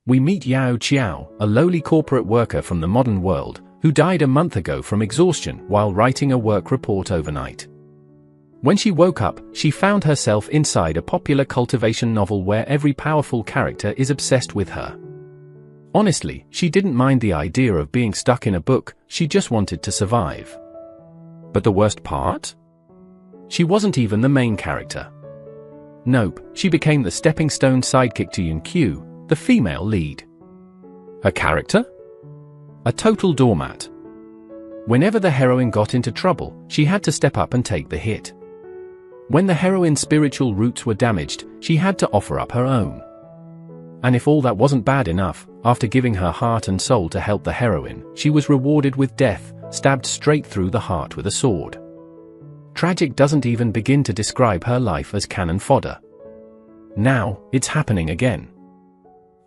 We meet Yao Qiao, a lowly corporate worker from the modern world, who died a month ago from exhaustion while writing a work report overnight. When she woke up, she found herself inside a popular cultivation novel where every powerful character is obsessed with her. Honestly, she didn't mind the idea of being stuck in a book, she just wanted to survive. But the worst part? She wasn't even the main character. Nope, she became the stepping stone sidekick to Yun-Q, the female lead. Her character? A total doormat. Whenever the heroine got into trouble, she had to step up and take the hit. When the heroine's spiritual roots were damaged, she had to offer up her own. And if all that wasn't bad enough, after giving her heart and soul to help the heroine, she was rewarded with death, stabbed straight through the heart with a sword. Tragic doesn't even begin to describe her life as canon fodder. Now, it's happening again.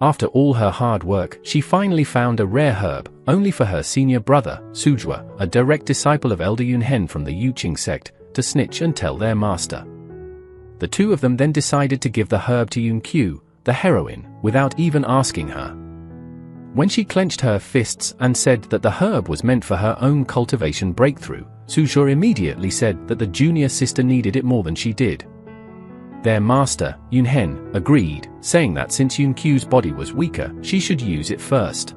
After all her hard work, she finally found a rare herb, only for her senior brother, Suzhua, a direct disciple of Elder Yunhen from the Yuqing sect, to snitch and tell their master. The two of them then decided to give the herb to Yun-Q, the heroine, without even asking her. When she clenched her fists and said that the herb was meant for her own cultivation breakthrough, Suzhua immediately said that the junior sister needed it more than she did. Their master, Yunhen, agreed, saying that since Yun-Q's body was weaker, she should use it first.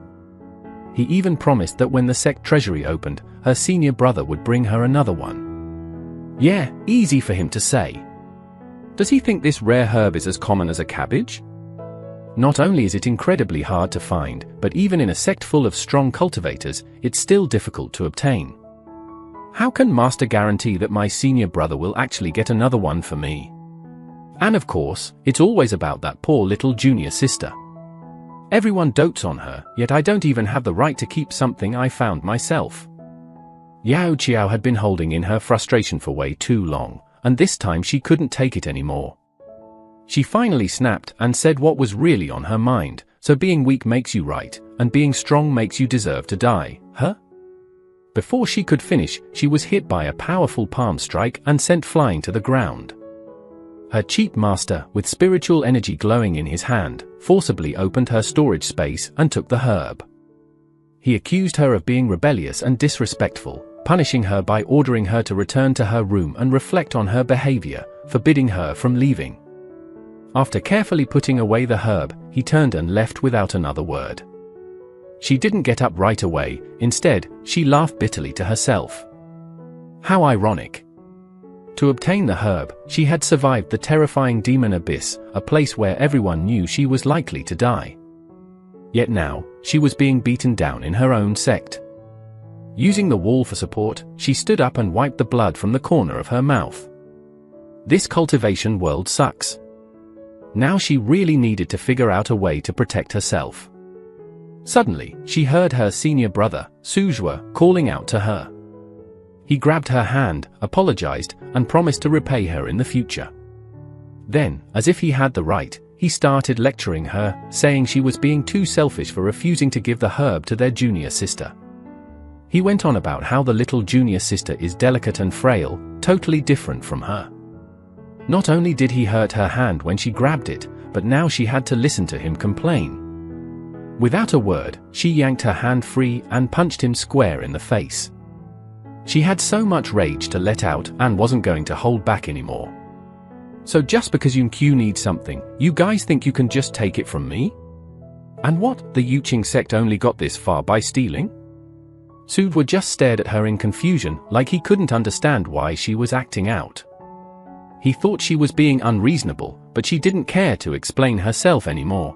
He even promised that when the sect treasury opened, her senior brother would bring her another one. Yeah, easy for him to say. Does he think this rare herb is as common as a cabbage? Not only is it incredibly hard to find, but even in a sect full of strong cultivators, it's still difficult to obtain. How can Master guarantee that my senior brother will actually get another one for me? And of course, it's always about that poor little junior sister. Everyone dotes on her, yet I don't even have the right to keep something I found myself. Yao Qiao had been holding in her frustration for way too long, and this time she couldn't take it anymore. She finally snapped and said what was really on her mind, so being weak makes you right, and being strong makes you deserve to die, huh? Before she could finish, she was hit by a powerful palm strike and sent flying to the ground. Her cheat master, with spiritual energy glowing in his hand, forcibly opened her storage space and took the herb. He accused her of being rebellious and disrespectful, punishing her by ordering her to return to her room and reflect on her behavior, forbidding her from leaving. After carefully putting away the herb, he turned and left without another word. She didn't get up right away, instead, she laughed bitterly to herself. How ironic. To obtain the herb, she had survived the terrifying demon abyss, a place where everyone knew she was likely to die. Yet now, she was being beaten down in her own sect. Using the wall for support, she stood up and wiped the blood from the corner of her mouth. This cultivation world sucks. Now she really needed to figure out a way to protect herself. Suddenly, she heard her senior brother, Suzhua, calling out to her. He grabbed her hand, apologized, and promised to repay her in the future. Then, as if he had the right, he started lecturing her, saying she was being too selfish for refusing to give the herb to their junior sister. He went on about how the little junior sister is delicate and frail, totally different from her. Not only did he hurt her hand when she grabbed it, but now she had to listen to him complain. Without a word, she yanked her hand free and punched him square in the face. She had so much rage to let out and wasn't going to hold back anymore. So just because Yun-Q needs something, you guys think you can just take it from me? And what, the Yuqing sect only got this far by stealing? Suzhua just stared at her in confusion, like he couldn't understand why she was acting out. He thought she was being unreasonable, but she didn't care to explain herself anymore.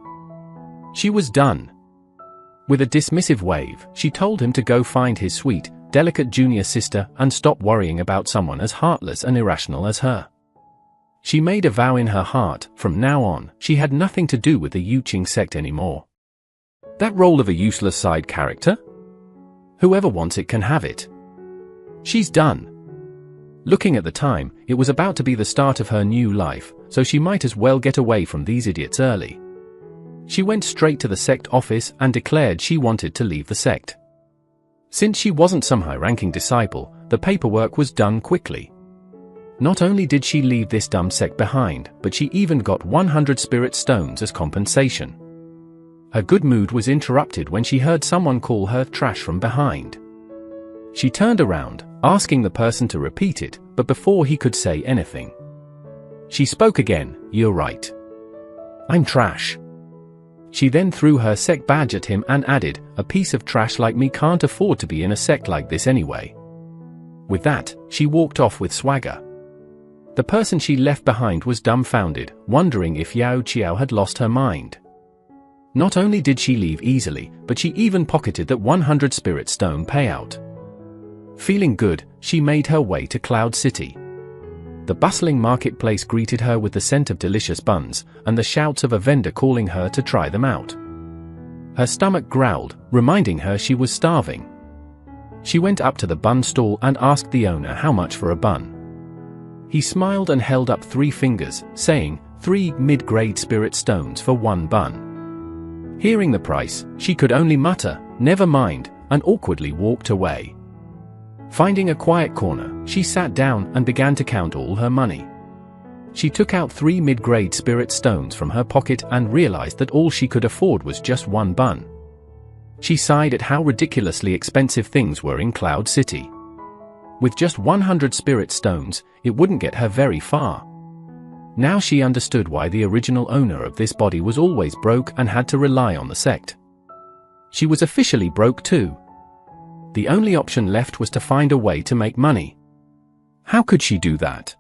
She was done. With a dismissive wave, she told him to go find his sweet, delicate junior sister and stop worrying about someone as heartless and irrational as her. She made a vow in her heart, from now on, she had nothing to do with the Yuqing sect anymore. That role of a useless side character? Whoever wants it can have it. She's done. Looking at the time, it was about to be the start of her new life, so she might as well get away from these idiots early. She went straight to the sect office and declared she wanted to leave the sect. Since she wasn't some high-ranking disciple, the paperwork was done quickly. Not only did she leave this dumb sect behind, but she even got 100 spirit stones as compensation. Her good mood was interrupted when she heard someone call her trash from behind. She turned around, asking the person to repeat it, but before he could say anything, she spoke again, "You're right. I'm trash." She then threw her sect badge at him and added, "A piece of trash like me can't afford to be in a sect like this anyway." With that, she walked off with swagger. The person she left behind was dumbfounded, wondering if Yao Qiao had lost her mind. Not only did she leave easily, but she even pocketed that 100 spirit stone payout. Feeling good, she made her way to Cloud City. The bustling marketplace greeted her with the scent of delicious buns, and the shouts of a vendor calling her to try them out. Her stomach growled, reminding her she was starving. She went up to the bun stall and asked the owner how much for a bun. He smiled and held up 3 fingers, saying, 3 mid-grade spirit stones for 1 bun. Hearing the price, she could only mutter, "Never mind," and awkwardly walked away. Finding a quiet corner, she sat down and began to count all her money. She took out 3 mid-grade spirit stones from her pocket and realized that all she could afford was just 1 bun. She sighed at how ridiculously expensive things were in Cloud City. With just 100 spirit stones, it wouldn't get her very far. Now she understood why the original owner of this body was always broke and had to rely on the sect. She was officially broke too. The only option left was to find a way to make money. How could she do that?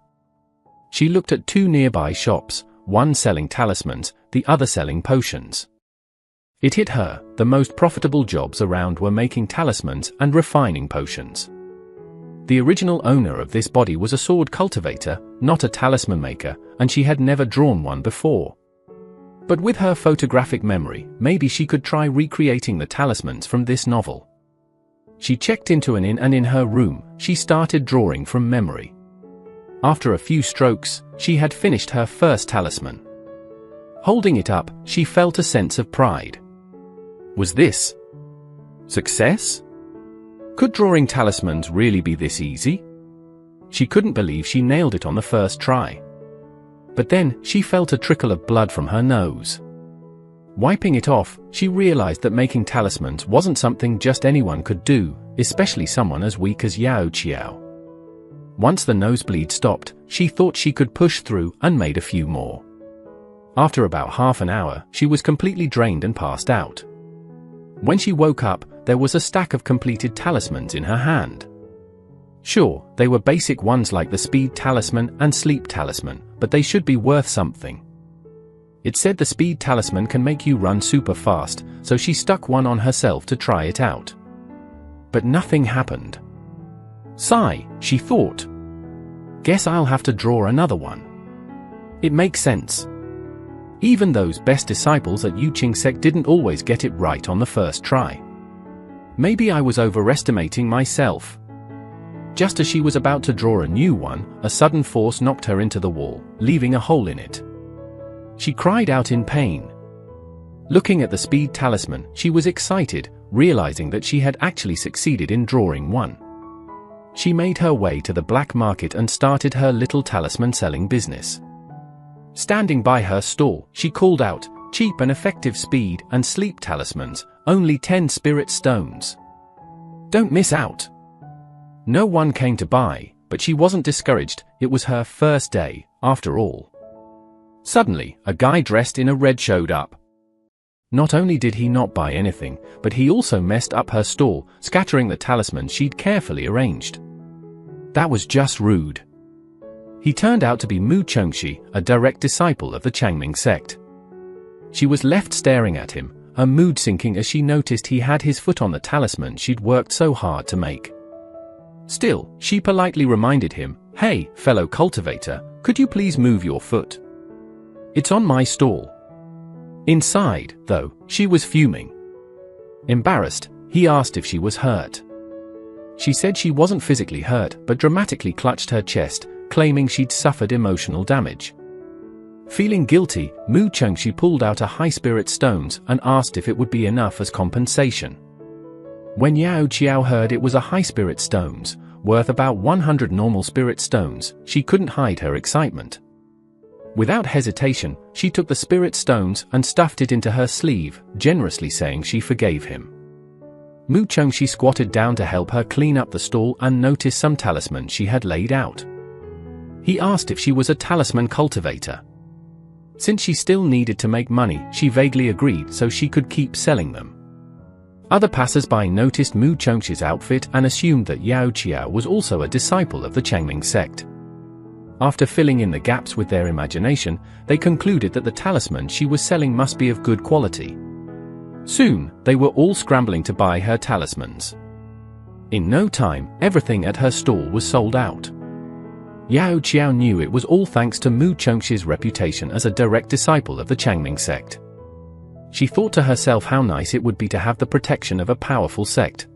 She looked at 2 nearby shops, one selling talismans, the other selling potions. It hit her, the most profitable jobs around were making talismans and refining potions. The original owner of this body was a sword cultivator, not a talisman maker, and she had never drawn one before. But with her photographic memory, maybe she could try recreating the talismans from this novel. She checked into an inn and in her room, she started drawing from memory. After a few strokes, she had finished her first talisman. Holding it up, she felt a sense of pride. Was this success? Could drawing talismans really be this easy? She couldn't believe she nailed it on the first try. But then, she felt a trickle of blood from her nose. Wiping it off, she realized that making talismans wasn't something just anyone could do, especially someone as weak as Yao Qiao. Once the nosebleed stopped, she thought she could push through and made a few more. After about half an hour, she was completely drained and passed out. When she woke up, there was a stack of completed talismans in her hand. Sure, they were basic ones like the speed talisman and sleep talisman, but they should be worth something. It said the speed talisman can make you run super fast, so she stuck one on herself to try it out. But nothing happened. Sigh, she thought. Guess I'll have to draw another one. It makes sense. Even those best disciples at Yuqing Sect didn't always get it right on the first try. Maybe I was overestimating myself. Just as she was about to draw a new one, a sudden force knocked her into the wall, leaving a hole in it. She cried out in pain. Looking at the speed talisman, she was excited, realizing that she had actually succeeded in drawing one. She made her way to the black market and started her little talisman selling business. Standing by her stall, she called out, "Cheap and effective speed and sleep talismans, only 10 spirit stones. Don't miss out." No one came to buy, but she wasn't discouraged, it was her first day, after all. Suddenly, a guy dressed in a red showed up. Not only did he not buy anything, but he also messed up her stall, scattering the talismans she'd carefully arranged. That was just rude. He turned out to be Mu Chengxi, a direct disciple of the Changming sect. She was left staring at him, her mood sinking as she noticed he had his foot on the talisman she'd worked so hard to make. Still, she politely reminded him, "Hey, fellow cultivator, could you please move your foot? It's on my stall." Inside, though, she was fuming. Embarrassed, he asked if she was hurt. She said she wasn't physically hurt, but dramatically clutched her chest, claiming she'd suffered emotional damage. Feeling guilty, Mu Chengxi pulled out a high spirit stones and asked if it would be enough as compensation. When Yao Qiao heard it was a high spirit stones, worth about 100 normal spirit stones, she couldn't hide her excitement. Without hesitation, she took the spirit stones and stuffed it into her sleeve, generously saying she forgave him. Mu Chongxi squatted down to help her clean up the stall and noticed some talismans she had laid out. He asked if she was a talisman cultivator. Since she still needed to make money, she vaguely agreed so she could keep selling them. Other passers-by noticed Mu Chongxi's outfit and assumed that Yao Qiao was also a disciple of the Changming sect. After filling in the gaps with their imagination, they concluded that the talisman she was selling must be of good quality. Soon, they were all scrambling to buy her talismans. In no time, everything at her stall was sold out. Yao Qiao knew it was all thanks to Mu Chongxi's reputation as a direct disciple of the Changming sect. She thought to herself how nice it would be to have the protection of a powerful sect.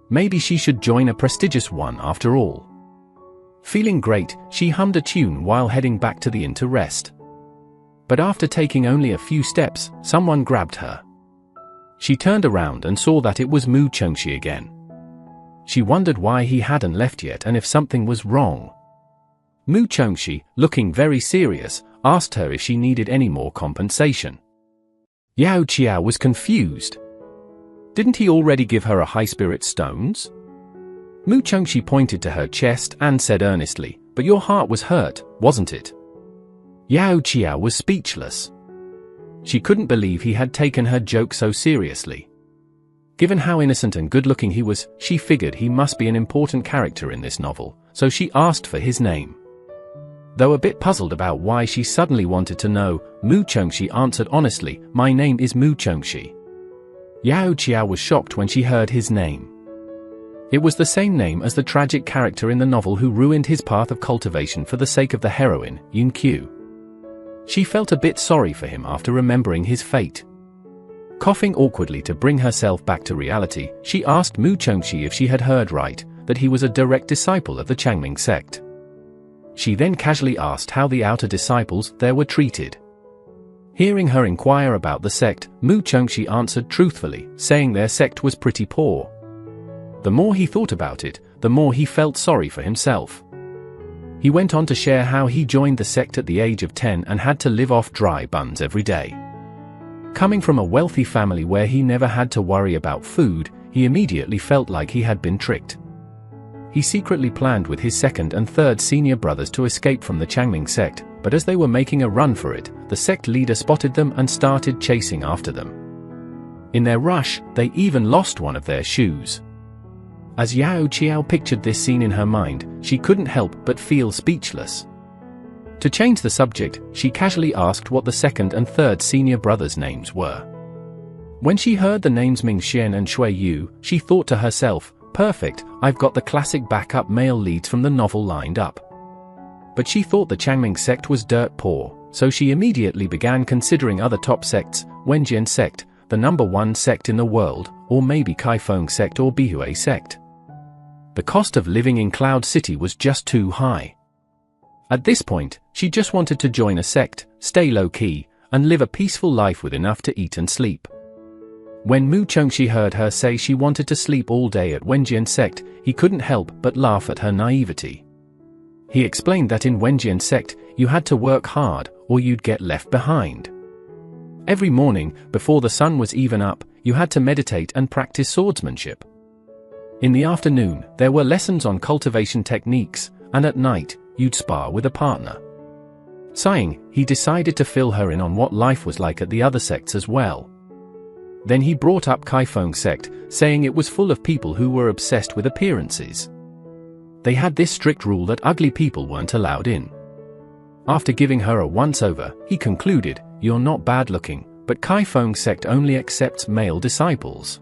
Maybe she should join a prestigious one after all. Feeling great, she hummed a tune while heading back to the inn to rest. But after taking only a few steps, someone grabbed her. She turned around and saw that it was Mu Chongxi again. She wondered why he hadn't left yet and if something was wrong. Mu Chongxi, looking very serious, asked her if she needed any more compensation. Yao Qiao was confused. Didn't he already give her a high spirit stones? Mu Chongxi pointed to her chest and said earnestly, "But your heart was hurt, wasn't it?" Yao Qiao was speechless. She couldn't believe he had taken her joke so seriously. Given how innocent and good-looking he was, she figured he must be an important character in this novel, so she asked for his name. Though a bit puzzled about why she suddenly wanted to know, Mu Chongxi answered honestly, "My name is Mu Chongxi." Yao Qiao was shocked when she heard his name. It was the same name as the tragic character in the novel who ruined his path of cultivation for the sake of the heroine, Yin Qiu. She felt a bit sorry for him after remembering his fate. Coughing awkwardly to bring herself back to reality, she asked Mu Chongxi if she had heard right, that he was a direct disciple of the Changming sect. She then casually asked how the outer disciples there were treated. Hearing her inquire about the sect, Mu Chongxi answered truthfully, saying their sect was pretty poor. The more he thought about it, the more he felt sorry for himself. He went on to share how he joined the sect at the age of 10 and had to live off dry buns every day. Coming from a wealthy family where he never had to worry about food, he immediately felt like he had been tricked. He secretly planned with his second and third senior brothers to escape from the Changming sect, but as they were making a run for it, the sect leader spotted them and started chasing after them. In their rush, they even lost one of their shoes. As Yao Qiao pictured this scene in her mind, she couldn't help but feel speechless. To change the subject, she casually asked what the second and third senior brothers' names were. When she heard the names Ming Xian and Shui Yu, she thought to herself, "Perfect, I've got the classic backup male leads from the novel lined up." But she thought the Changming sect was dirt poor, so she immediately began considering other top sects, Wenjian sect, the #1 sect in the world, or maybe Kaifeng sect or Bihue sect. The cost of living in Cloud City was just too high. At this point, she just wanted to join a sect, stay low-key, and live a peaceful life with enough to eat and sleep. When Mu Chongxi heard her say she wanted to sleep all day at Wenjian sect, he couldn't help but laugh at her naivety. He explained that in Wenjian sect, you had to work hard, or you'd get left behind. Every morning, before the sun was even up, you had to meditate and practice swordsmanship. In the afternoon, there were lessons on cultivation techniques, and at night, you'd spar with a partner. Sighing, he decided to fill her in on what life was like at the other sects as well. Then he brought up Kaifeng sect, saying it was full of people who were obsessed with appearances. They had this strict rule that ugly people weren't allowed in. After giving her a once-over, he concluded, "You're not bad-looking, but Kaifeng sect only accepts male disciples."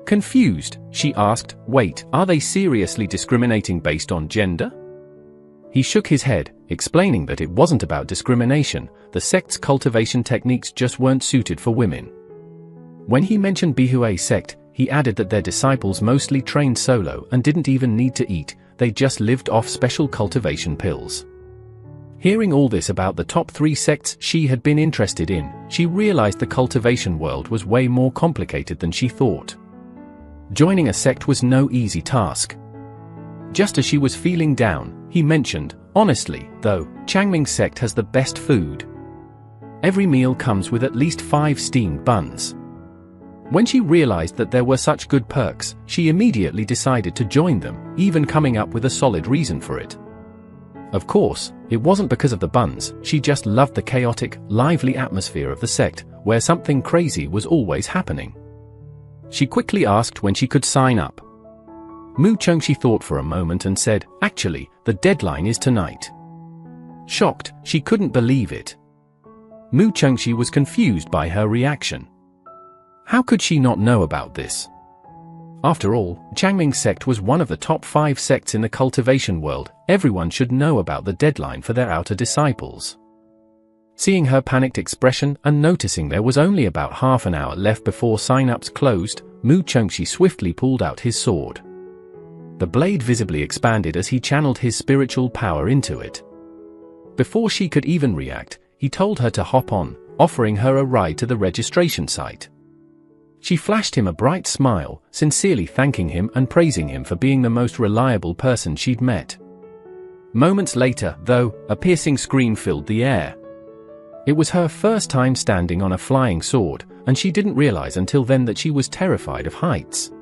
Confused, she asked, "Wait, are they seriously discriminating based on gender?" He shook his head, explaining that it wasn't about discrimination, the sect's cultivation techniques just weren't suited for women. When he mentioned Bihue sect, he added that their disciples mostly trained solo and didn't even need to eat, they just lived off special cultivation pills. Hearing all this about the top 3 sects she had been interested in, she realized the cultivation world was way more complicated than she thought. Joining a sect was no easy task. Just as she was feeling down, he mentioned, "Honestly, though, Changming Sect has the best food. Every meal comes with at least 5 steamed buns." When she realized that there were such good perks, she immediately decided to join them, even coming up with a solid reason for it. Of course, it wasn't because of the buns, she just loved the chaotic, lively atmosphere of the sect, where something crazy was always happening. She quickly asked when she could sign up. Mu Chengxi thought for a moment and said, "Actually, the deadline is tonight." Shocked, she couldn't believe it. Mu Chengxi was confused by her reaction. How could she not know about this? After all, Changming Sect was one of the top 5 sects in the cultivation world. Everyone should know about the deadline for their outer disciples. Seeing her panicked expression and noticing there was only about half an hour left before sign-ups closed, Mu Chengxi swiftly pulled out his sword. The blade visibly expanded as he channeled his spiritual power into it. Before she could even react, he told her to hop on, offering her a ride to the registration site. She flashed him a bright smile, sincerely thanking him and praising him for being the most reliable person she'd met. Moments later, though, a piercing scream filled the air. It was her first time standing on a flying sword, and she didn't realize until then that she was terrified of heights.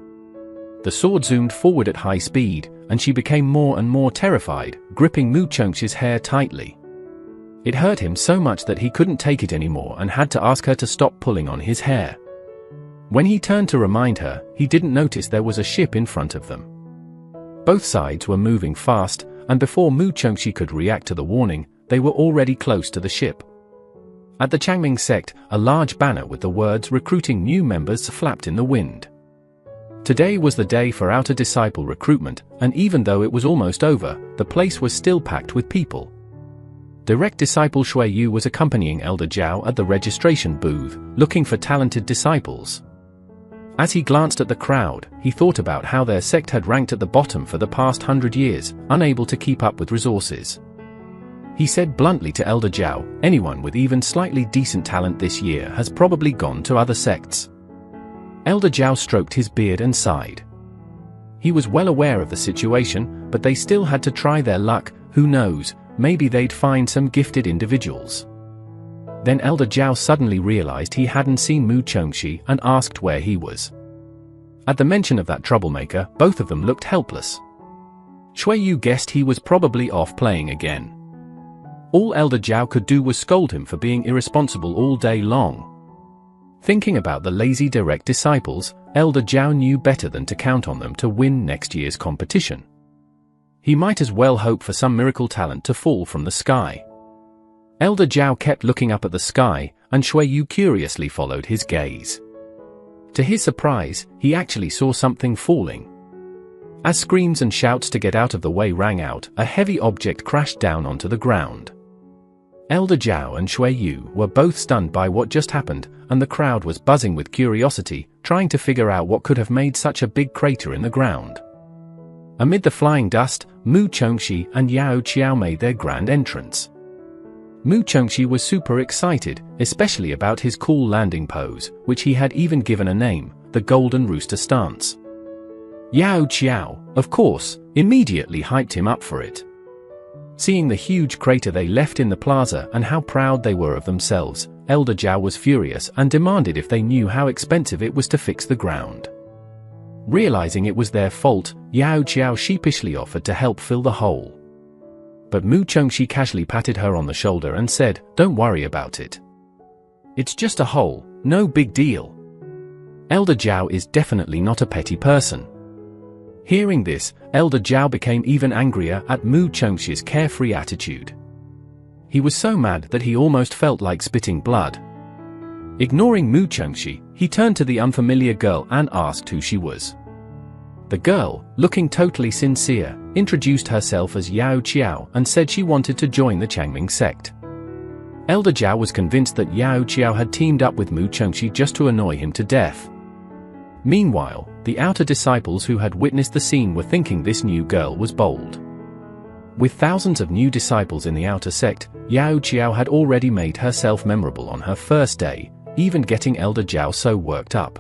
The sword zoomed forward at high speed, and she became more and more terrified, gripping Mu Chengxi's hair tightly. It hurt him so much that he couldn't take it anymore and had to ask her to stop pulling on his hair. When he turned to remind her, he didn't notice there was a ship in front of them. Both sides were moving fast, and before Mu Chengxi could react to the warning, they were already close to the ship. At the Changming Sect, a large banner with the words "Recruiting New Members" flapped in the wind. Today was the day for outer disciple recruitment, and even though it was almost over, the place was still packed with people. Direct disciple Shui Yu was accompanying Elder Zhao at the registration booth, looking for talented disciples. As he glanced at the crowd, he thought about how their sect had ranked at the bottom for the past 100 years, unable to keep up with resources. He said bluntly to Elder Zhao, "Anyone with even slightly decent talent this year has probably gone to other sects." Elder Zhao stroked his beard and sighed. He was well aware of the situation, but they still had to try their luck. Who knows, maybe they'd find some gifted individuals. Then Elder Zhao suddenly realized he hadn't seen Mu Chengxi and asked where he was. At the mention of that troublemaker, both of them looked helpless. Shui Yu guessed he was probably off playing again. All Elder Zhao could do was scold him for being irresponsible all day long. Thinking about the lazy direct disciples, Elder Zhao knew better than to count on them to win next year's competition. He might as well hope for some miracle talent to fall from the sky. Elder Zhao kept looking up at the sky, and Shui Yu curiously followed his gaze. To his surprise, he actually saw something falling. As screams and shouts to get out of the way rang out, a heavy object crashed down onto the ground. Elder Zhao and Shui Yu were both stunned by what just happened, and the crowd was buzzing with curiosity, trying to figure out what could have made such a big crater in the ground. Amid the flying dust, Mu Chengxi and Yao Qiao made their grand entrance. Mu Chengxi was super excited, especially about his cool landing pose, which he had even given a name, the Golden Rooster Stance. Yao Qiao, of course, immediately hyped him up for it. Seeing the huge crater they left in the plaza and how proud they were of themselves, Elder Zhao was furious and demanded if they knew how expensive it was to fix the ground. Realizing it was their fault, Yao Qiao sheepishly offered to help fill the hole. But Mu Chengxi casually patted her on the shoulder and said, "Don't worry about it. It's just a hole, no big deal." Elder Zhao is definitely not a petty person. Hearing this, Elder Zhao became even angrier at Mu Chengxi's carefree attitude. He was so mad that he almost felt like spitting blood. Ignoring Mu Chengxi, he turned to the unfamiliar girl and asked who she was. The girl, looking totally sincere, introduced herself as Yao Qiao and said she wanted to join the Changming Sect. Elder Zhao was convinced that Yao Qiao had teamed up with Mu Chengxi just to annoy him to death. Meanwhile, the outer disciples who had witnessed the scene were thinking this new girl was bold. With thousands of new disciples in the outer sect, Yao Qiao had already made herself memorable on her first day, even getting Elder Zhao so worked up.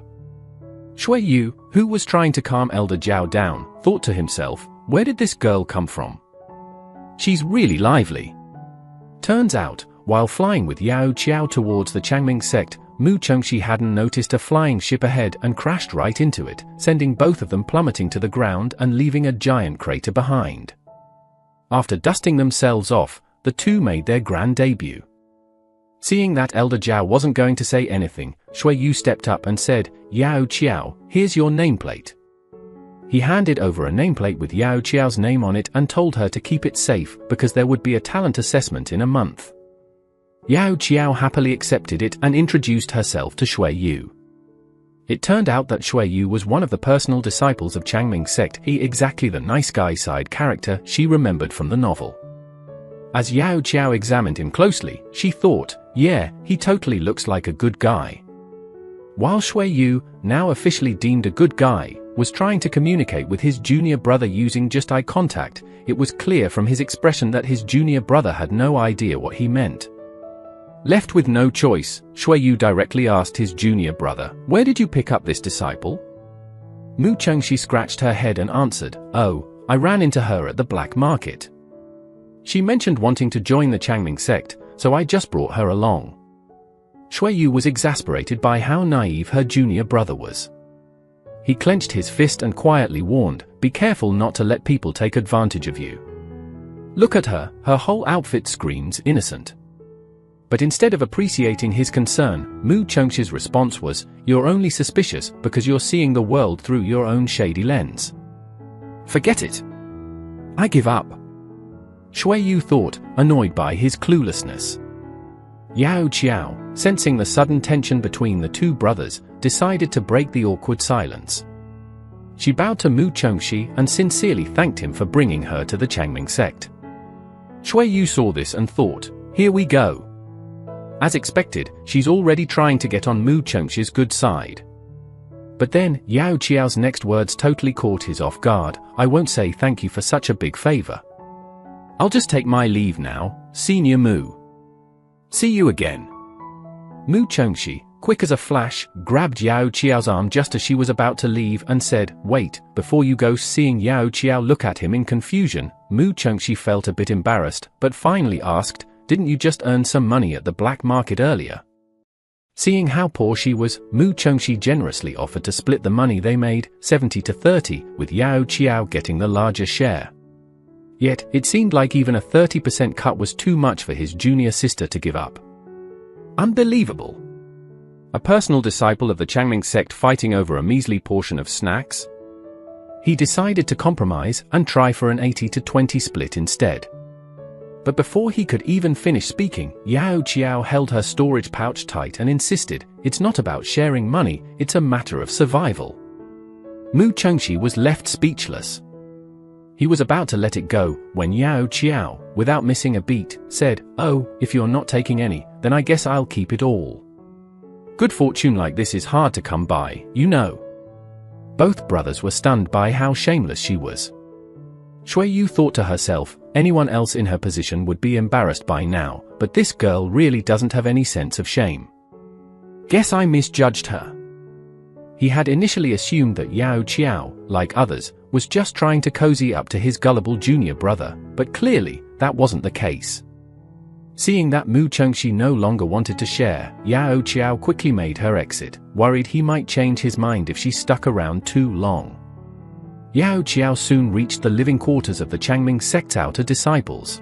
Shui Yu, who was trying to calm Elder Zhao down, thought to himself, Where did this girl come from? She's really lively. Turns out, while flying with Yao Qiao towards the Changming sect, Mu Chengxi hadn't noticed a flying ship ahead and crashed right into it, sending both of them plummeting to the ground and leaving a giant crater behind. After dusting themselves off, the two made their grand debut. Seeing that Elder Zhao wasn't going to say anything, Shui Yu stepped up and said, "Yao Qiao, here's your nameplate." He handed over a nameplate with Yao Qiao's name on it and told her to keep it safe because there would be a talent assessment in a month. Yao Qiao happily accepted it and introduced herself to Shui Yu. It turned out that Shui Yu was one of the personal disciples of Changming sect, exactly the nice guy side character she remembered from the novel. As Yao Qiao examined him closely, she thought, yeah, he totally looks like a good guy. While Shui Yu, now officially deemed a good guy, was trying to communicate with his junior brother using just eye contact, it was clear from his expression that his junior brother had no idea what he meant. Left with no choice, Shui Yu directly asked his junior brother, "Where did you pick up this disciple?" Mu Chengxi scratched her head and answered, "Oh, I ran into her at the black market. She mentioned wanting to join the Changming sect, so I just brought her along." Shui Yu was exasperated by how naive her junior brother was. He clenched his fist and quietly warned, "Be careful not to let people take advantage of you. Look at her, her whole outfit screams innocent." But instead of appreciating his concern, Mu Chengxi's response was, "You're only suspicious because you're seeing the world through your own shady lens. Forget it. I give up." Shui Yu thought, annoyed by his cluelessness. Yao Qiao, sensing the sudden tension between the two brothers, decided to break the awkward silence. She bowed to Mu Chengxi and sincerely thanked him for bringing her to the Changming sect. Shui Yu saw this and thought, here we go. As expected, she's already trying to get on Mu Chengxi's good side. But then, Yao Qiao's next words totally caught his off guard. "I won't say thank you for such a big favor. I'll just take my leave now, Senior Mu. See you again." Mu Chengxi, quick as a flash, grabbed Yao Qiao's arm just as she was about to leave and said, "Wait, before you go." Seeing Yao Qiao look at him in confusion, Mu Chengxi felt a bit embarrassed, but finally asked, "Didn't you just earn some money at the black market earlier?" Seeing how poor she was, Mu Chengxi generously offered to split the money they made, 70 to 30, with Yao Qiao getting the larger share. Yet, it seemed like even a 30% cut was too much for his junior sister to give up. Unbelievable. A personal disciple of the Changming sect fighting over a measly portion of snacks? He decided to compromise and try for an 80 to 20 split instead. But before he could even finish speaking, Yao Qiao held her storage pouch tight and insisted, "It's not about sharing money, it's a matter of survival." Mu Chengxi was left speechless. He was about to let it go, when Yao Qiao, without missing a beat, said, "Oh, if you're not taking any, then I guess I'll keep it all. Good fortune like this is hard to come by, you know." Both brothers were stunned by how shameless she was. Shui Yu thought to herself, anyone else in her position would be embarrassed by now, but this girl really doesn't have any sense of shame. Guess I misjudged her. He had initially assumed that Yao Qiao, like others, was just trying to cozy up to his gullible junior brother, but clearly, that wasn't the case. Seeing that Mu Chengxi no longer wanted to share, Yao Qiao quickly made her exit, worried he might change his mind if she stuck around too long. Yao Qiao soon reached the living quarters of the Changming sect's outer disciples.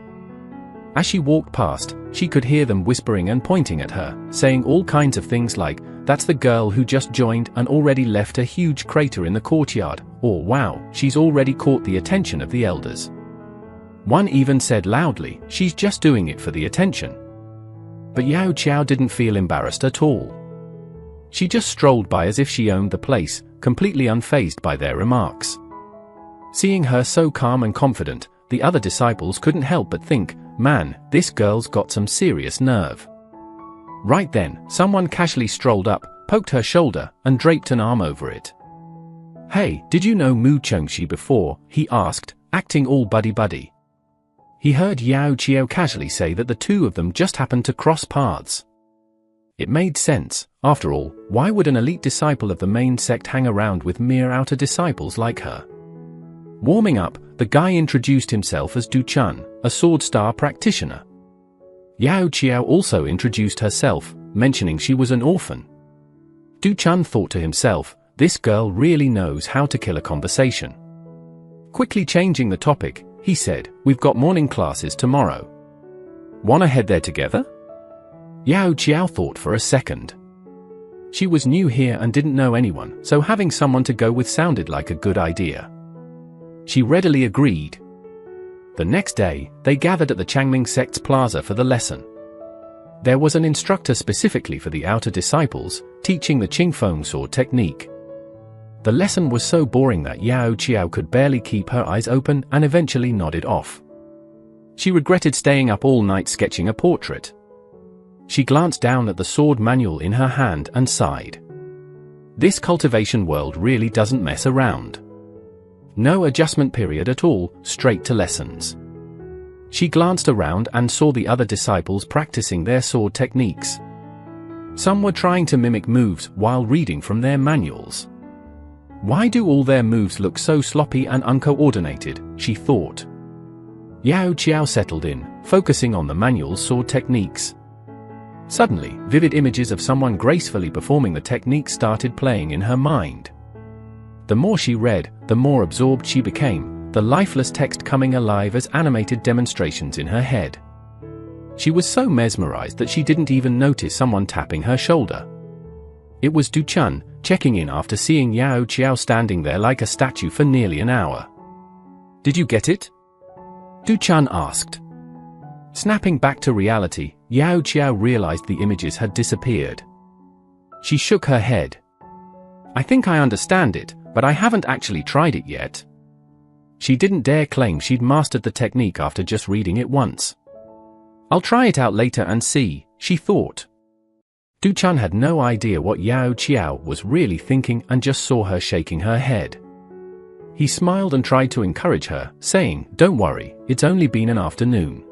As she walked past, she could hear them whispering and pointing at her, saying all kinds of things like, "That's the girl who just joined and already left a huge crater in the courtyard," or "Wow, she's already caught the attention of the elders." One even said loudly, "She's just doing it for the attention." But Yao Qiao didn't feel embarrassed at all. She just strolled by as if she owned the place, completely unfazed by their remarks. Seeing her so calm and confident, the other disciples couldn't help but think, "Man, this girl's got some serious nerve." Right then, someone casually strolled up, poked her shoulder, and draped an arm over it. "Hey, did you know Mu Chengxi before?" he asked, acting all buddy-buddy. He heard Yao Qiao casually say that the two of them just happened to cross paths. It made sense. After all, why would an elite disciple of the main sect hang around with mere outer disciples like her? Warming up, the guy introduced himself as Du Chun, a sword star practitioner. Yao Qiao also introduced herself, mentioning she was an orphan. Du Chun thought to himself, this girl really knows how to kill a conversation. Quickly changing the topic, he said, we've got morning classes tomorrow. Wanna head there together? Yao Qiao thought for a second. She was new here and didn't know anyone, so having someone to go with sounded like a good idea. She readily agreed. The next day, they gathered at the Changming Sect's plaza for the lesson. There was an instructor specifically for the outer disciples, teaching the Qingfeng sword technique. The lesson was so boring that Yao Qiao could barely keep her eyes open and eventually nodded off. She regretted staying up all night sketching a portrait. She glanced down at the sword manual in her hand and sighed. This cultivation world really doesn't mess around. No adjustment period at all, straight to lessons. She glanced around and saw the other disciples practicing their sword techniques. Some were trying to mimic moves while reading from their manuals. Why do all their moves look so sloppy and uncoordinated, she thought. Yao Qiao settled in, focusing on the manual's sword techniques. Suddenly, vivid images of someone gracefully performing the technique started playing in her mind. The more she read, the more absorbed she became, the lifeless text coming alive as animated demonstrations in her head. She was so mesmerized that she didn't even notice someone tapping her shoulder. It was Du Chun, checking in after seeing Yao Qiao standing there like a statue for nearly an hour. Did you get it? Du Chun asked. Snapping back to reality, Yao Qiao realized the images had disappeared. She shook her head. I think I understand it, but I haven't actually tried it yet. She didn't dare claim she'd mastered the technique after just reading it once. I'll try it out later and see, she thought. Du Chun had no idea what Yao Qiao was really thinking and just saw her shaking her head. He smiled and tried to encourage her, saying, don't worry, it's only been an afternoon.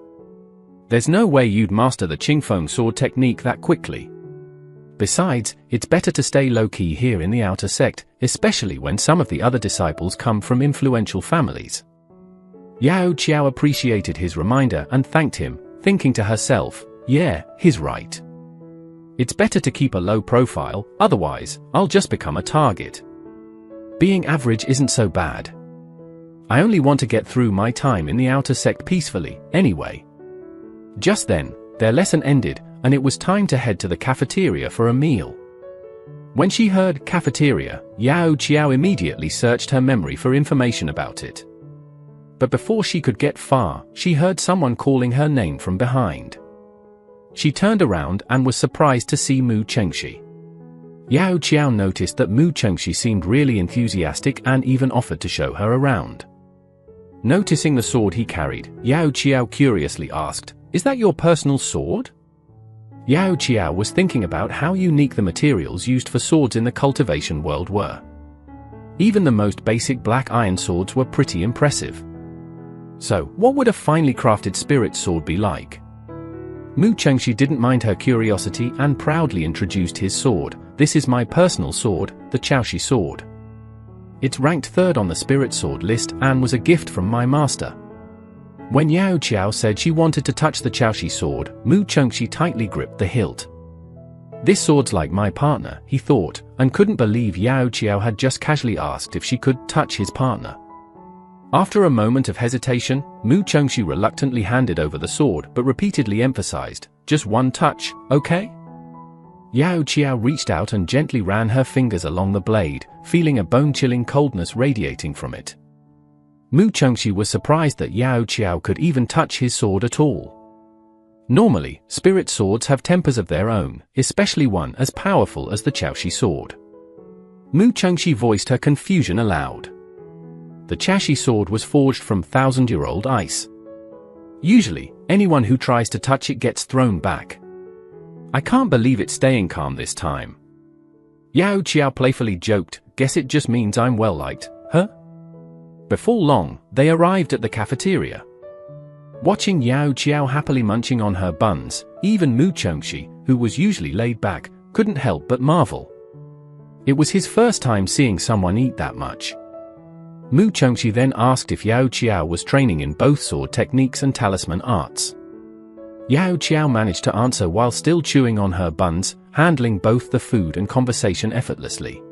There's no way you'd master the Qingfeng sword technique that quickly. Besides, it's better to stay low-key here in the outer sect, especially when some of the other disciples come from influential families. Yao Qiao appreciated his reminder and thanked him, thinking to herself, yeah, he's right. It's better to keep a low profile, otherwise, I'll just become a target. Being average isn't so bad. I only want to get through my time in the outer sect peacefully, anyway. Just then, their lesson ended, and it was time to head to the cafeteria for a meal. When she heard cafeteria, Yao Qiao immediately searched her memory for information about it. But before she could get far, she heard someone calling her name from behind. She turned around and was surprised to see Mu Chengxi. Yao Qiao noticed that Mu Chengxi seemed really enthusiastic and even offered to show her around. Noticing the sword he carried, Yao Qiao curiously asked, "Is that your personal sword?" Yao Qiao was thinking about how unique the materials used for swords in the cultivation world were. Even the most basic black iron swords were pretty impressive. So, what would a finely crafted spirit sword be like? Mu Chengxi didn't mind her curiosity and proudly introduced his sword. "This is my personal sword, the Chaoshi sword. It's ranked 3rd on the spirit sword list and was a gift from my master." When Yao Qiao said she wanted to touch the Chaoshi sword, Mu Chengxi tightly gripped the hilt. This sword's like my partner, he thought, and couldn't believe Yao Qiao had just casually asked if she could touch his partner. After a moment of hesitation, Mu Chengxi reluctantly handed over the sword but repeatedly emphasized, "Just one touch, okay?" Yao Qiao reached out and gently ran her fingers along the blade, feeling a bone-chilling coldness radiating from it. Mu Chengxi was surprised that Yao Qiao could even touch his sword at all. Normally, spirit swords have tempers of their own, especially one as powerful as the Chaoshi sword. Mu Chengxi voiced her confusion aloud. The Chaoshi sword was forged from 1,000-year-old ice. Usually, anyone who tries to touch it gets thrown back. I can't believe it's staying calm this time. Yao Qiao playfully joked, "Guess it just means I'm well-liked, huh?" Before long, they arrived at the cafeteria. Watching Yao Qiao happily munching on her buns, even Mu Chengxi, who was usually laid back, couldn't help but marvel. It was his first time seeing someone eat that much. Mu Chengxi then asked if Yao Qiao was training in both sword techniques and talisman arts. Yao Qiao managed to answer while still chewing on her buns, handling both the food and conversation effortlessly.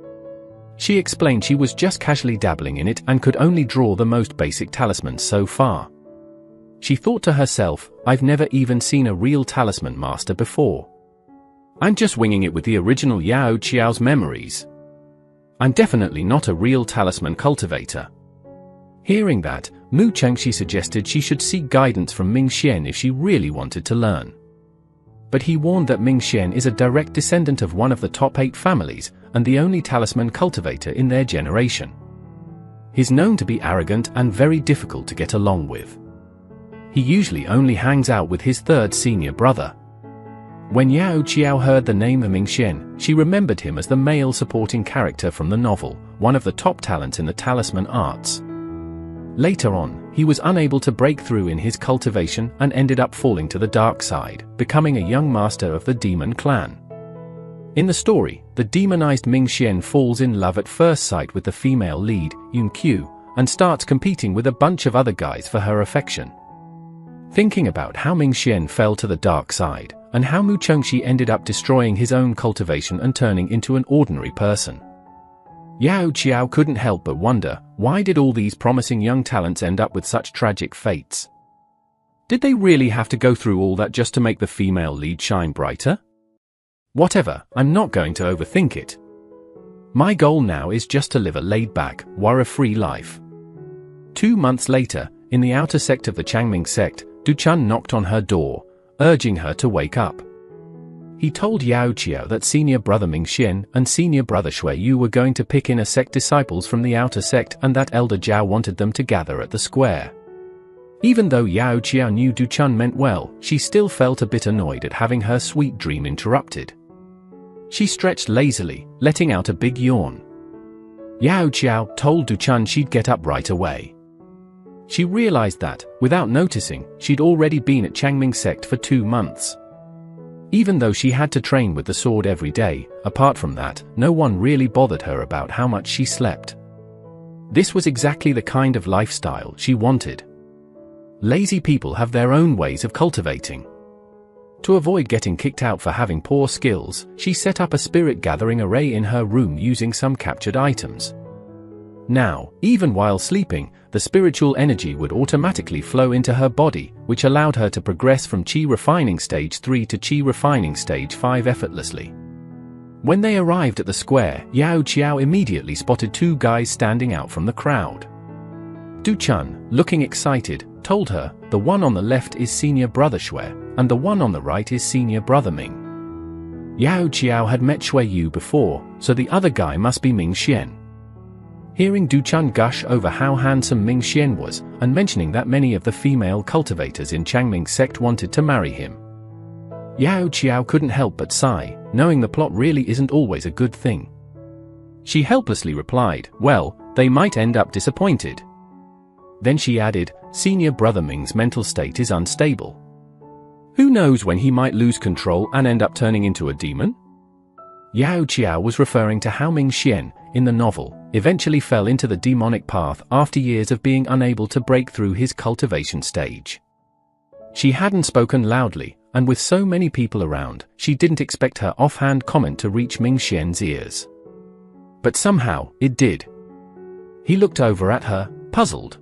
She explained she was just casually dabbling in it and could only draw the most basic talismans so far. She thought to herself, I've never even seen a real talisman master before. I'm just winging it with the original Yao Qiao's memories. I'm definitely not a real talisman cultivator. Hearing that, Mu Chengxi suggested she should seek guidance from Ming Xian if she really wanted to learn. But he warned that Ming Xian is a direct descendant of one of the top 8 families, and the only talisman cultivator in their generation. He's known to be arrogant and very difficult to get along with. He usually only hangs out with his third senior brother. When Yao Qiao heard the name of Ming Xian, she remembered him as the male supporting character from the novel, one of the top talents in the talisman arts. Later on, he was unable to break through in his cultivation and ended up falling to the dark side, becoming a young master of the demon clan. In the story, the demonized Ming Xian falls in love at first sight with the female lead, Yun Qiu, and starts competing with a bunch of other guys for her affection. Thinking about how Ming Xian fell to the dark side, and how Mu Chengxi ended up destroying his own cultivation and turning into an ordinary person, Yao Qiao couldn't help but wonder, why did all these promising young talents end up with such tragic fates? Did they really have to go through all that just to make the female lead shine brighter? Whatever, I'm not going to overthink it. My goal now is just to live a laid-back, worry-free life. 2 months later, in the outer sect of the Changming sect, Du Chun knocked on her door, urging her to wake up. He told Yao Qiao that senior brother Ming Xian and senior brother Shui Yu were going to pick in a sect disciples from the outer sect and that Elder Zhao wanted them to gather at the square. Even though Yao Qiao knew Du Chun meant well, she still felt a bit annoyed at having her sweet dream interrupted. She stretched lazily, letting out a big yawn. Yao Qiao told Du Chun she'd get up right away. She realized that, without noticing, she'd already been at Changming sect for 2 months. Even though she had to train with the sword every day, apart from that, no one really bothered her about how much she slept. This was exactly the kind of lifestyle she wanted. Lazy people have their own ways of cultivating. To avoid getting kicked out for having poor skills, she set up a spirit gathering array in her room using some captured items. Now, even while sleeping, the spiritual energy would automatically flow into her body, which allowed her to progress from Qi refining stage 3 to Qi refining stage 5 effortlessly. When they arrived at the square, Yao Qiao immediately spotted 2 guys standing out from the crowd. Du Chun, looking excited, told her, the one on the left is senior brother Shui, and the one on the right is senior brother Ming. Yao Qiao had met Shui Yu before, so the other guy must be Ming Xian. Hearing Du Chun gush over how handsome Ming Xian was, and mentioning that many of the female cultivators in Changming sect wanted to marry him, Yao Qiao couldn't help but sigh, knowing the plot really isn't always a good thing. She helplessly replied, well, they might end up disappointed. Then she added, senior brother Ming's mental state is unstable. Who knows when he might lose control and end up turning into a demon? Yao Qiao was referring to how Ming Xian, in the novel, eventually fell into the demonic path after years of being unable to break through his cultivation stage. She hadn't spoken loudly, and with so many people around, she didn't expect her offhand comment to reach Ming Xian's ears. But somehow, it did. He looked over at her, puzzled.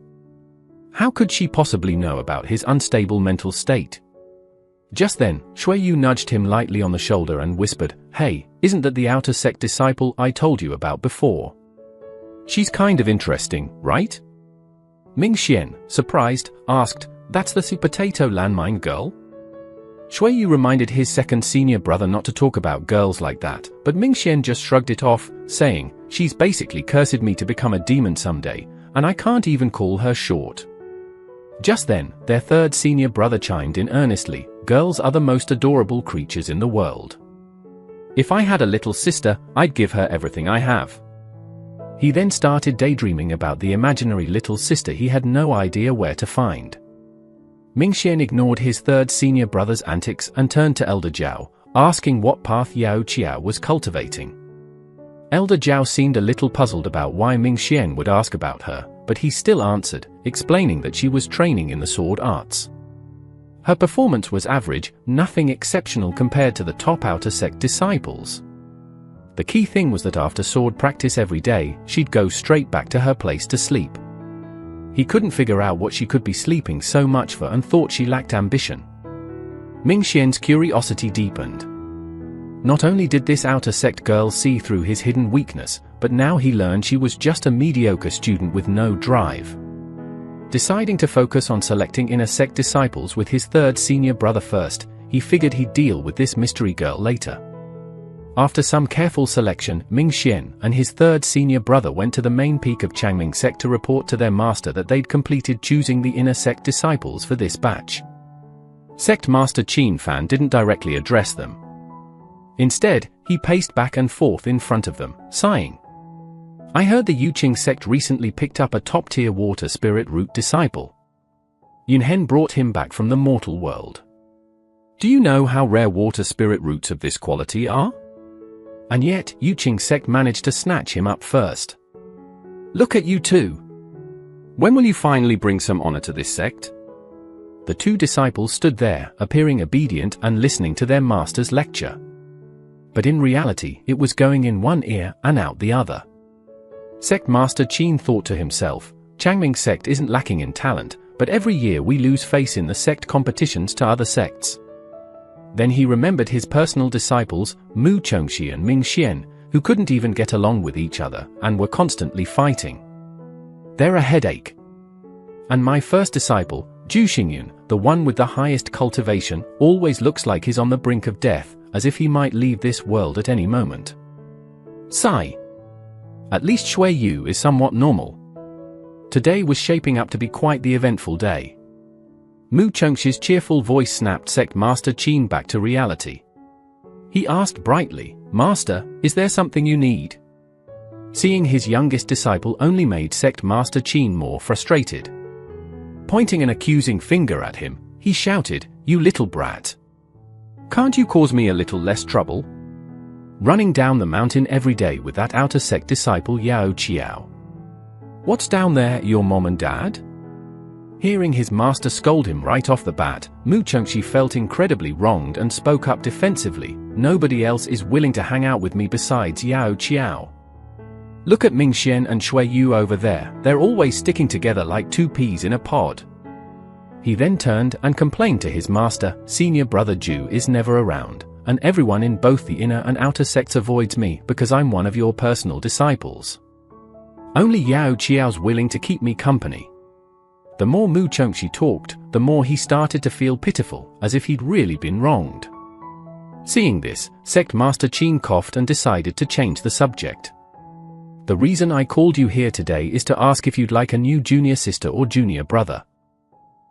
How could she possibly know about his unstable mental state? Just then, Shui Yu nudged him lightly on the shoulder and whispered, hey, isn't that the outer sect disciple I told you about before? She's kind of interesting, right? Ming Xian, surprised, asked, that's the sweet potato landmine girl? Shui Yu reminded his second senior brother not to talk about girls like that, but Ming Xian just shrugged it off, saying, she's basically cursed me to become a demon someday, and I can't even call her short. Just then, their third senior brother chimed in earnestly, girls are the most adorable creatures in the world. If I had a little sister, I'd give her everything I have. He then started daydreaming about the imaginary little sister he had no idea where to find. Ming Xian ignored his third senior brother's antics and turned to Elder Zhao, asking what path Yao Qiao was cultivating. Elder Zhao seemed a little puzzled about why Ming Xian would ask about her, but he still answered, explaining that she was training in the sword arts. Her performance was average, nothing exceptional compared to the top outer sect disciples. The key thing was that after sword practice every day, she'd go straight back to her place to sleep. He couldn't figure out what she could be sleeping so much for and thought she lacked ambition. Ming Xian's curiosity deepened. Not only did this outer sect girl see through his hidden weakness, but now he learned she was just a mediocre student with no drive. Deciding to focus on selecting inner sect disciples with his third senior brother first, he figured he'd deal with this mystery girl later. After some careful selection, Ming Xian and his third senior brother went to the main peak of Changming Sect to report to their master that they'd completed choosing the inner sect disciples for this batch. Sect Master Qin Fan didn't directly address them. Instead, he paced back and forth in front of them, sighing. I heard the Yuqing sect recently picked up a top-tier water spirit root disciple. Yunhen brought him back from the mortal world. Do you know how rare water spirit roots of this quality are? And yet, Yuqing sect managed to snatch him up first. Look at you two. When will you finally bring some honor to this sect? The two disciples stood there, appearing obedient and listening to their master's lecture. But in reality, it was going in one ear and out the other. Sect Master Qin thought to himself, Changming Sect isn't lacking in talent, but every year we lose face in the sect competitions to other sects. Then he remembered his personal disciples, Mu Chongxi and Ming Xian, who couldn't even get along with each other and were constantly fighting. They're a headache. And my first disciple, Zhu Xingyun, the one with the highest cultivation, always looks like he's on the brink of death, as if he might leave this world at any moment. Sigh. At least Shui Yu is somewhat normal. Today was shaping up to be quite the eventful day. Mu Chongxi's cheerful voice snapped Sect Master Qin back to reality. He asked brightly, Master, is there something you need? Seeing his youngest disciple only made Sect Master Qin more frustrated. Pointing an accusing finger at him, he shouted, You little brat. Can't you cause me a little less trouble? Running down the mountain every day with that outer sect disciple Yao Qiao. What's down there, your mom and dad? Hearing his master scold him right off the bat, Mu Chongxi felt incredibly wronged and spoke up defensively, Nobody else is willing to hang out with me besides Yao Qiao. Look at Ming Xian and Shui Yu over there, they're always sticking together like two peas in a pod. He then turned and complained to his master, Senior Brother Zhu is never around, and everyone in both the inner and outer sects avoids me because I'm one of your personal disciples. Only Yao Qiao's willing to keep me company. The more Mu Chongxi talked, the more he started to feel pitiful, as if he'd really been wronged. Seeing this, Sect Master Qin coughed and decided to change the subject. The reason I called you here today is to ask if you'd like a new junior sister or junior brother.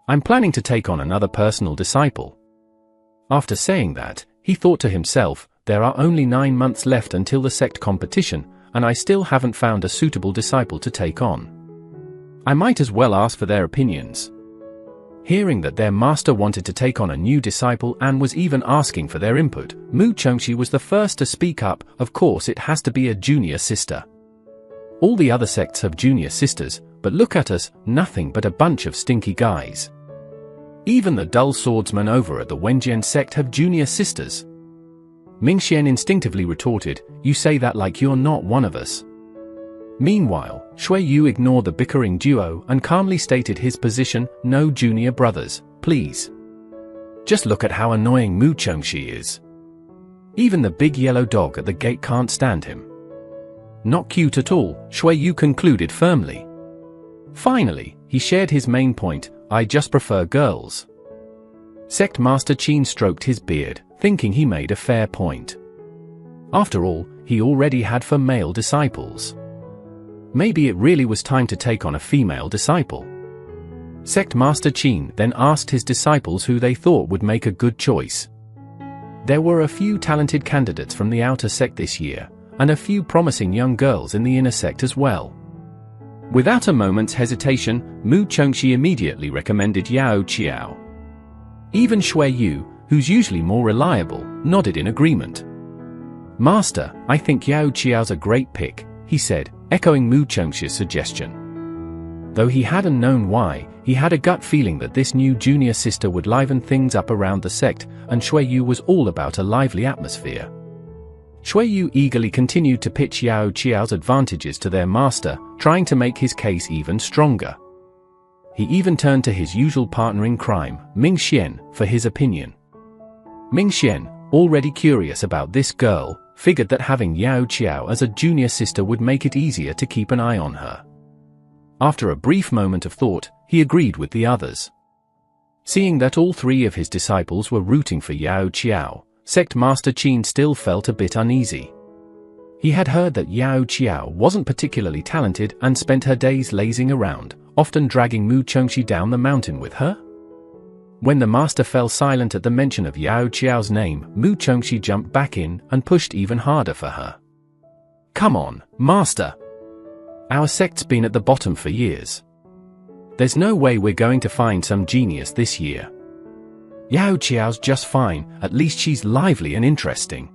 I'm planning to take on another personal disciple. After saying that, he thought to himself, there are only 9 months left until the sect competition, and I still haven't found a suitable disciple to take on. I might as well ask for their opinions. Hearing that their master wanted to take on a new disciple and was even asking for their input, Mu Chongxi was the first to speak up. Of course it has to be a junior sister. All the other sects have junior sisters, but look at us, nothing but a bunch of stinky guys. Even the dull swordsmen over at the Wenjian sect have junior sisters. Ming Xian instinctively retorted, you say that like you're not one of us. Meanwhile, Shui Yu ignored the bickering duo and calmly stated his position, no junior brothers, please. Just look at how annoying Mu Chongxi is. Even the big yellow dog at the gate can't stand him. Not cute at all, Shui Yu concluded firmly. Finally, he shared his main point, I just prefer girls. Sect Master Qin stroked his beard, thinking he made a fair point. After all, he already had 4 male disciples. Maybe it really was time to take on a female disciple. Sect Master Qin then asked his disciples who they thought would make a good choice. There were a few talented candidates from the outer sect this year, and a few promising young girls in the inner sect as well. Without a moment's hesitation, Mu Chongxi immediately recommended Yao Qiao. Even Shui Yu, who's usually more reliable, nodded in agreement. "Master, I think Yao Qiao's a great pick," he said, echoing Mu Chengxi's suggestion. Though he hadn't known why, he had a gut feeling that this new junior sister would liven things up around the sect, and Shui Yu was all about a lively atmosphere. Shui Yu eagerly continued to pitch Yao Qiao's advantages to their master, trying to make his case even stronger. He even turned to his usual partner in crime, Ming Xian, for his opinion. Ming Xian, already curious about this girl, figured that having Yao Qiao as a junior sister would make it easier to keep an eye on her. After a brief moment of thought, he agreed with the others. Seeing that all three of his disciples were rooting for Yao Qiao, Sect Master Qin still felt a bit uneasy. He had heard that Yao Qiao wasn't particularly talented and spent her days lazing around, often dragging Mu Chengxi down the mountain with her. When the master fell silent at the mention of Yao Qiao's name, Mu Chengxi jumped back in and pushed even harder for her. "Come on, master! Our sect's been at the bottom for years. There's no way we're going to find some genius this year. Yao Qiao's just fine, at least she's lively and interesting."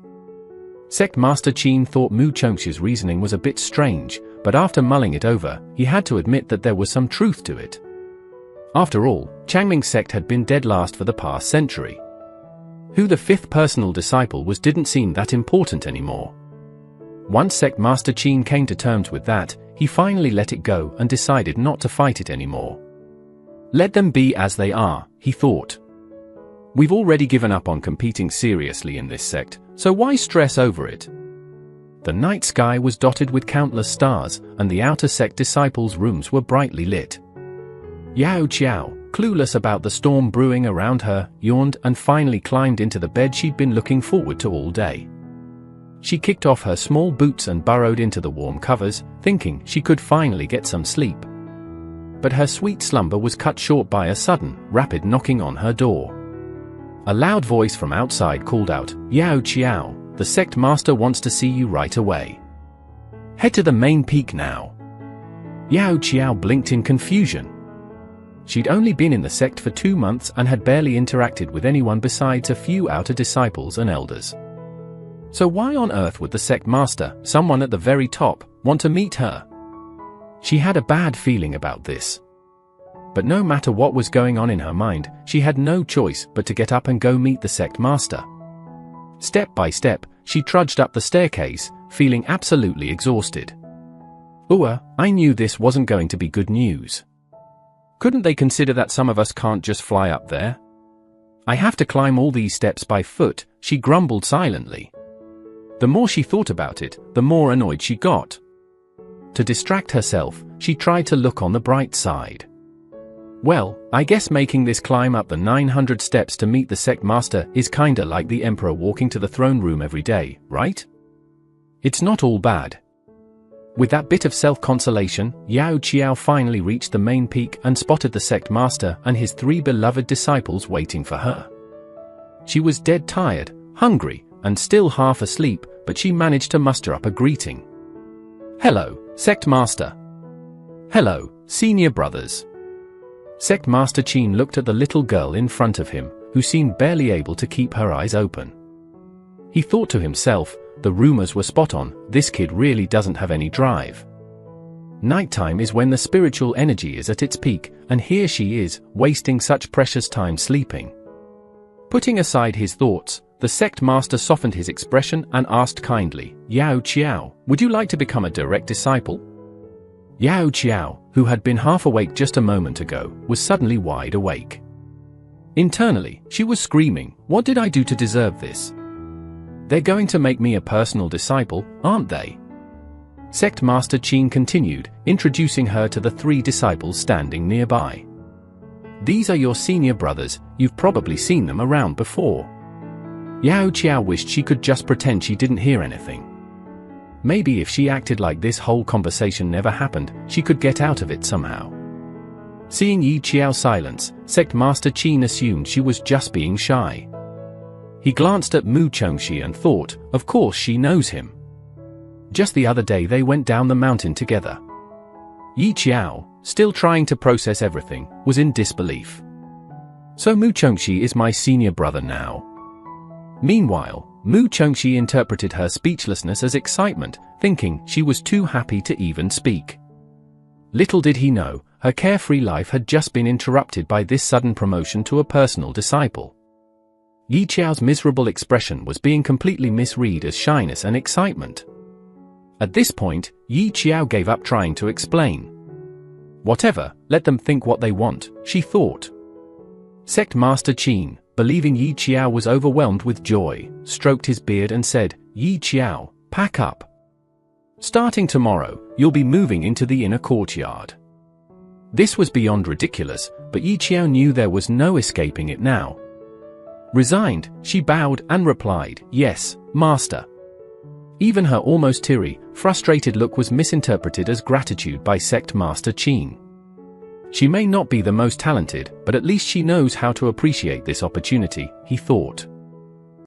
Sect Master Qin thought Mu Chengxi's reasoning was a bit strange, but after mulling it over, he had to admit that there was some truth to it. After all, Changming's sect had been dead last for the past century. Who the fifth personal disciple was didn't seem that important anymore. Once Sect Master Qin came to terms with that, he finally let it go and decided not to fight it anymore. Let them be as they are, he thought. We've already given up on competing seriously in this sect, so why stress over it? The night sky was dotted with countless stars, and the outer sect disciples' rooms were brightly lit. Yao Qiao, clueless about the storm brewing around her, yawned and finally climbed into the bed she'd been looking forward to all day. She kicked off her small boots and burrowed into the warm covers, thinking she could finally get some sleep. But her sweet slumber was cut short by a sudden, rapid knocking on her door. A loud voice from outside called out, "Yao Qiao, the sect master wants to see you right away. Head to the main peak now." Yao Qiao blinked in confusion. She'd only been in the sect for 2 months and had barely interacted with anyone besides a few outer disciples and elders. So why on earth would the sect master, someone at the very top, want to meet her? She had a bad feeling about this. But no matter what was going on in her mind, she had no choice but to get up and go meet the sect master. Step by step, she trudged up the staircase, feeling absolutely exhausted. I knew this wasn't going to be good news. Couldn't they consider that some of us can't just fly up there? I have to climb all these steps by foot, she grumbled silently. The more she thought about it, the more annoyed she got. To distract herself, she tried to look on the bright side. Well, I guess making this climb up the 900 steps to meet the sect master is kinda like the emperor walking to the throne room every day, right? It's not all bad. With that bit of self-consolation, Yao Qiao finally reached the main peak and spotted the sect master and his 3 beloved disciples waiting for her. She was dead tired, hungry, and still half asleep, but she managed to muster up a greeting. "Hello, sect master." "Hello, senior brothers." Sect Master Qin looked at the little girl in front of him, who seemed barely able to keep her eyes open. He thought to himself, the rumors were spot on, this kid really doesn't have any drive. Nighttime is when the spiritual energy is at its peak, and here she is, wasting such precious time sleeping. Putting aside his thoughts, the sect master softened his expression and asked kindly, "Yao Qiao, would you like to become a direct disciple?" Yao Qiao, who had been half awake just a moment ago, was suddenly wide awake. Internally, she was screaming, "What did I do to deserve this? They're going to make me a personal disciple, aren't they?" Sect Master Qin continued, introducing her to the 3 disciples standing nearby. "These are your senior brothers, you've probably seen them around before." Yao Qiao wished she could just pretend she didn't hear anything. Maybe if she acted like this whole conversation never happened, she could get out of it somehow. Seeing Yi Qiao's silence, Sect Master Qin assumed she was just being shy. He glanced at Mu Chengxi and thought, of course she knows him. Just the other day they went down the mountain together. Yi Qiao, still trying to process everything, was in disbelief. So Mu Chengxi is my senior brother now. Meanwhile, Mu Chengxi interpreted her speechlessness as excitement, thinking she was too happy to even speak. Little did he know, her carefree life had just been interrupted by this sudden promotion to a personal disciple. Yi Qiao's miserable expression was being completely misread as shyness and excitement. At this point, Yi Qiao gave up trying to explain. Whatever, let them think what they want, she thought. Sect Master Qin, believing Yi Qiao was overwhelmed with joy, stroked his beard and said, "Yi Qiao, pack up. Starting tomorrow, you'll be moving into the inner courtyard." This was beyond ridiculous, but Yi Qiao knew there was no escaping it now. Resigned, she bowed and replied, "Yes, master." Even her almost teary, frustrated look was misinterpreted as gratitude by Sect Master Qin. She may not be the most talented, but at least she knows how to appreciate this opportunity, he thought.